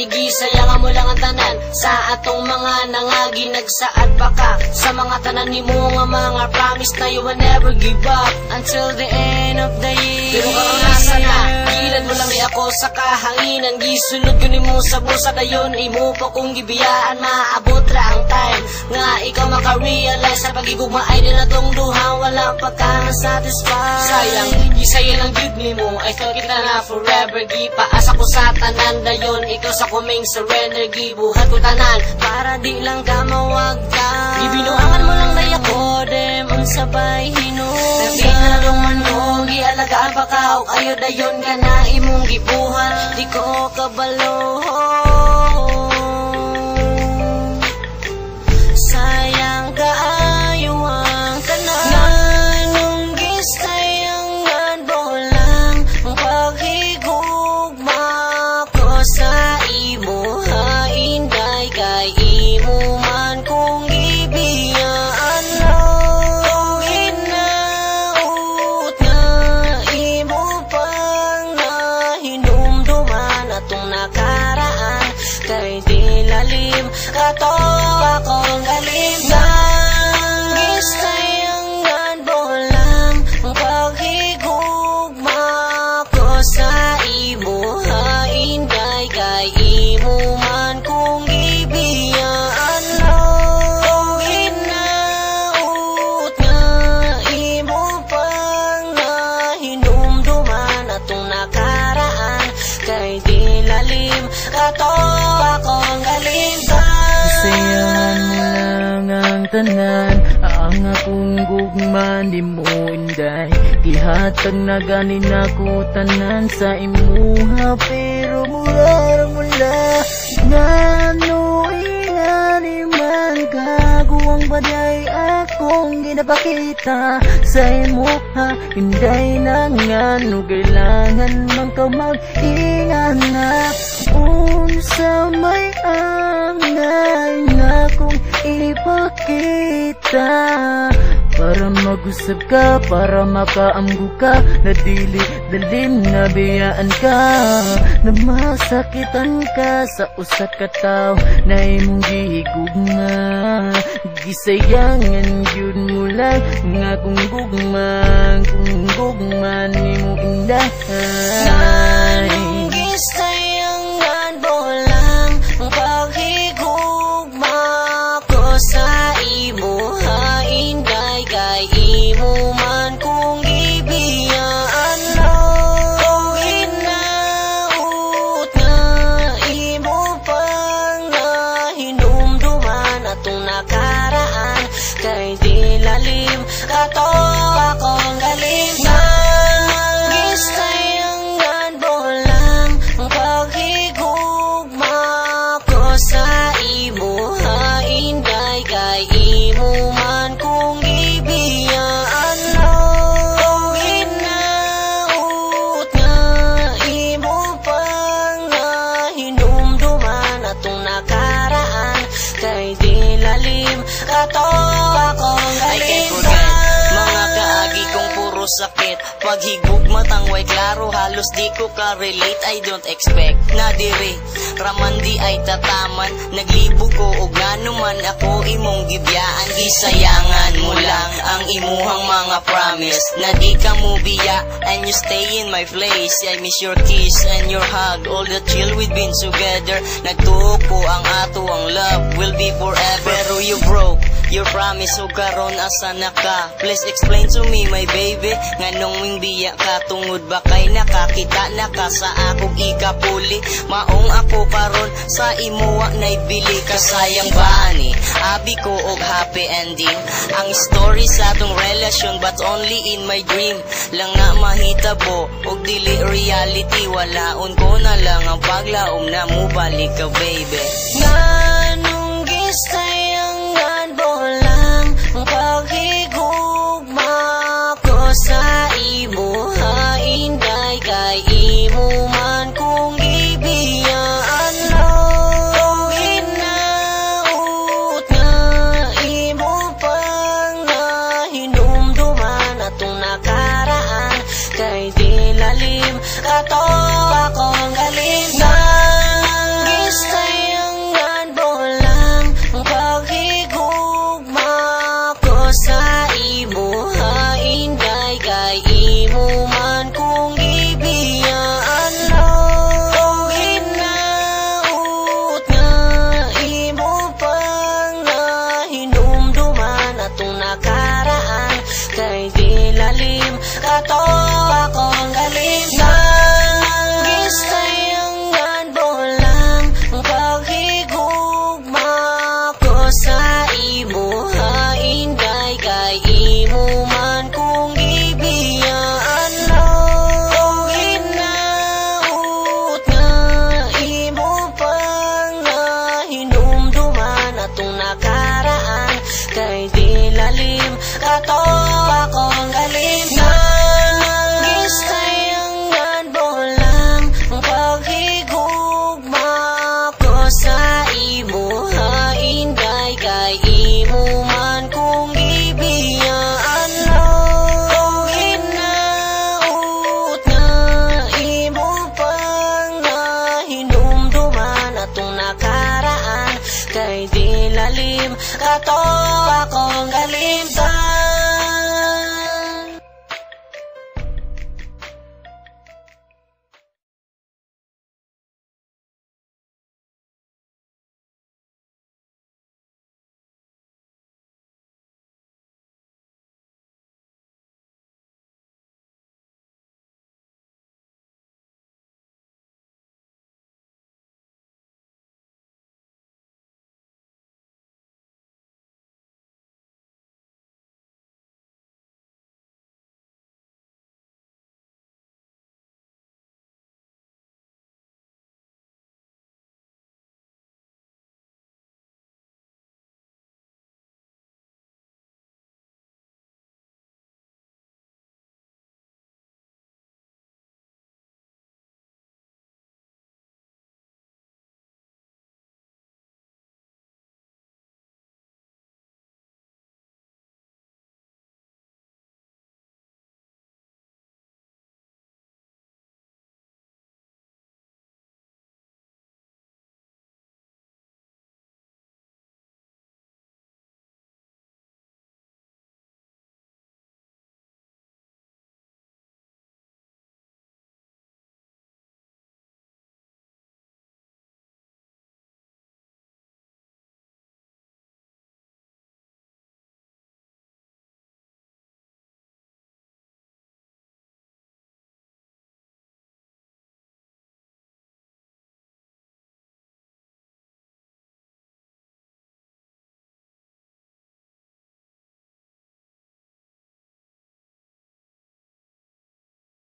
gisayangan mo lang ang tanan sa atong mga nangagi nagsaad pa ka sa mga tanan ni mo nga mga promise na you will never give up until the end of the year. Pero karangasa na gilan mo lang ni ako sa kahanginan, gisunod ko ni mo sa busa dayon imo pa kung gibiyaan maabot ra ang time nga ikaw maka-realize sa pagigugma ay din atong duha wala pa ka na-satisfied. Sayang gisaya lang gud ni mo I thought kita na forever gipaasa ko sa tanan dayon ikaw sa kuming surrender gibuhat ko tanan para di lang ka mawagta. Gibinuangan mo lang na ako dem ang sabay hinog nagtingalong man mo gialagaan pa ka o ayo dayon ka na imong gibuhan di ko kabalo. Sayang kaayo ang tanan nung gisayangan mo lang ang paghigugma ko sa imo hainday kay imo man kung gibiyaan lang hinaut na imo pang nahinumduman atong nakaraan kay di lalim kato akong galing na gisayangan mo lang ang paghigugma ko sa imo hainday kay imo man kung gibiyaan lang hinaut na imo pang nahinumduman atong nakaraan kay di lalim kato akong galing na gisayangan mo lang ang tanan ang akong gugma di mo inday gihatag na ganin ako tanan sa imuha pero mula ngano ingani man kaguwang baday akong ginapakita sa imuha inday na ngano kailangan man ka mag-ingan na unsa may angay na kung ipakita para mag-usap ka, para makaamgo ka na dili dalim na biyaan ka na masakitan ka sa usa ka tawo na imong gihigugma gisayangan yun mo lang nga kung gugma nimo indahay gisayangan mo lang ang paghigugma ko sa imo hainday kay imo man kung gibiyaan lang hinaut na imo pang nahinumduman atong nakaraan kay di lalim kato akong galing na gisayangan mo lang ang paghigugma ko sa imo hainday kay imo man kung gibiyaan lang hinaut na imo pang nahinumduman atong nakaraan kay di lalim kato akong galing na mga kaagi kong puro sakit paghigugma tangway klaro halos di ko ka-relate I don't expect na diri raman di ay tataman naglibog ko og nanuman ako imong gibyaan gisayangan mo lang ang imuhang mga promise na di ka mo biya and you stay in my place I miss your kiss and your hug all the chill we've been together nagtuo ko ang ato ang love will be forever pero you broke your promise o karon asa na ka please explain to me my baby nganong wing biya ka tungod ba kay nakakita na ka sa akong ikapuli maong ako karon sa imuwa naibili kasayang ba ani abi ko og happy ending ang story sa atong relasyon but only in my dream lang nga mahitabo og dili reality walaon ko na lang ang paglaom na mo balik ka baby nganong gisayangan mo lang ang paghigugma ko sa imo hainday kay imo man kung gibiyaan lang hinaut na imo pang nahinumduman atong nakaraan kay di lalim kato akong galing na kato akong galim na gistay hanggan bolang paghigugma ko sa imo hainday kay imo man kung ibiyaan lang hinaut na imo pang nahinumduman atong nakaraan kay di lalim kato akong galim